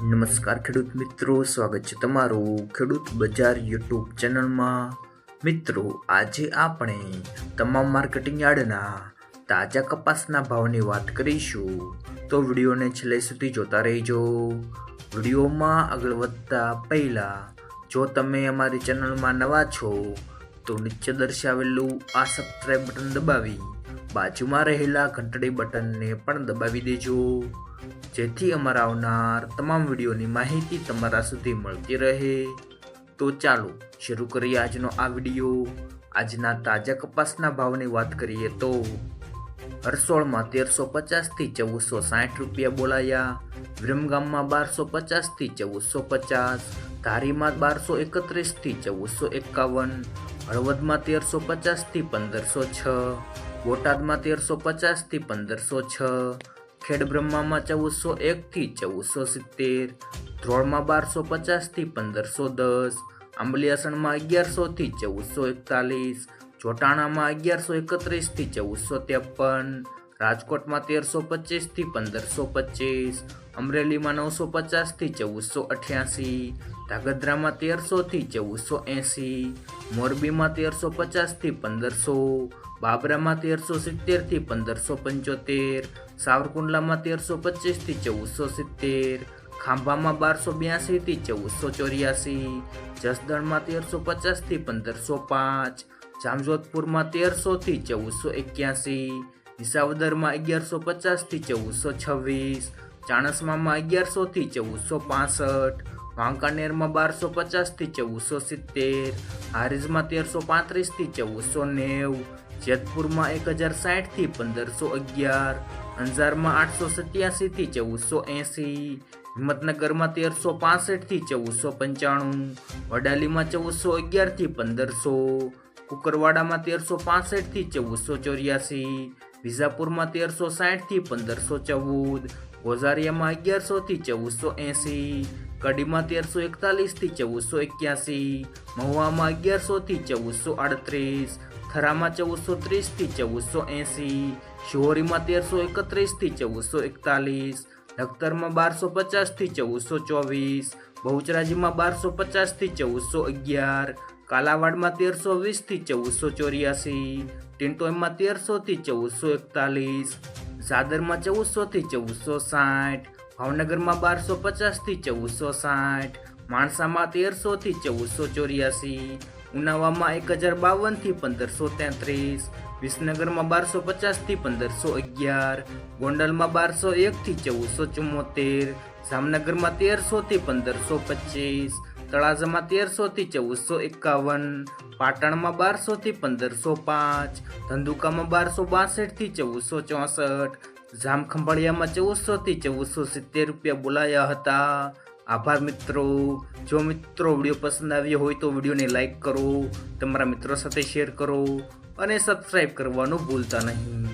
નમસ્કાર ખેડૂત મિત્રો, સ્વાગત છે તમારું ખેડૂત બજાર યુટ્યુબ ચેનલમાં। મિત્રો, આજે આપણે તમામ માર્કેટિંગ યાર્ડના તાજા કપાસના ભાવની વાત કરીશું, તો વિડીયોને છેલ્લે સુધી જોતા રહેજો। વિડીયોમાં આગળ વધતા પહેલા જો તમે અમારી ચેનલમાં નવા છો તો નીચે દર્શાવેલું આ સબસ્ક્રાઇબ બટન દબાવી બાજુમાં રહેલા ઘંટડી બટનને પણ દબાવી દેજો, જેથી અમારા આવનાર તમામ વિડીયોની માહિતી તમારા સુધી મળતી રહે। તો ચાલો શરૂ કરીએ આજનો આ વિડીયો। આજના તાજા કપાસના ભાવની વાત કરીએ તો હરસોળમાં 1350 થી 1460 રૂપિયા બોલાયા, વિરમગામમાં 1250 થી 1450, ધારીમાં 1231 થી 1451, હળવદમાં 1350 થી 1506, બોટાદમાં 1350 થી 1506, ખેડબ્રહ્મામાં 1401 થી 1470, ધ્રોળમાં 1250 થી 1510, આંબલિયાસણમાં 1100 થી 1441, જોટાણામાં 1131 થી 1453, રાજકોટમાં 1325 થી 1525, અમરેલીમાં 950 થી 1488, ધાંગધ્રામાં 1300 થી 1480, મોરબીમાં 1350 થી 1500, બાબરામાં 1370 થી 1575, સાવરકુંડલામાં 1325 થી 1470, ખાંભામાં 1282 થી 1484, જસદણમાં 1350 થી 1505, જામજોધપુરમાં 1300 થી 1481, વિસાવદરમાં 1150 થી 1426, ચાણસ્મામાં 1100 થી 1465, વાંકાનેરમાં 1250 થી 1470, હારીજમાં 1335 થી 1490, જેતપુરમાં 1060 થી 1511, અંજારમાં 887 થી 1480, હિંમતનગરમાં 1365 થી 1495, વડાલીમાં 1411 થી 1500, કુકરવાડામાં 1365 થી 1484, વિજાપુરમાં 1360 થી 1514, ગોઝારિયામાં 1100 થી 1480, કડીમાં 1341 થી 1481, મહુવામાં 1100 થી 1438, થરામાં 1430 થી 1480, શિહોરીમાં 1331 થી 1441, લખતરમાં 1250 થી 1424, બહુચરાજીમાં 1250 થી 1411, કાલાવાડમાં 1320 થી 1484, ટિન્ટોઈમાં 1300 થી 1441, ઝાદરમાં 1400 થી 1460, ભાવનગરમાં 1250 થી 1460, માણસામાં 1300 થી 1484, ઉનાવામાં 1052 થી 1533, વિસનગરમાં 1250 થી 1511, ગોંડલમાં 1201 થી 1474, જામનગરમાં 1300 થી 1525, તળાજામાં 1300 થી 1451, પાટણમાં 1200 થી 1505, ધંધુકામાં 1262 થી 1464, જામખંભાળિયામાં 1400 થી 1470 રૂપિયા બોલાયા હતા। આભાર મિત્રો। જો મિત્રો વિડીયો પસંદ આવ્યો હોય તો વિડીયોને લાઈક કરો, તમારા મિત્રો સાથે શેર કરો અને સબસ્ક્રાઈબ કરવાનું ભૂલતા નહીં।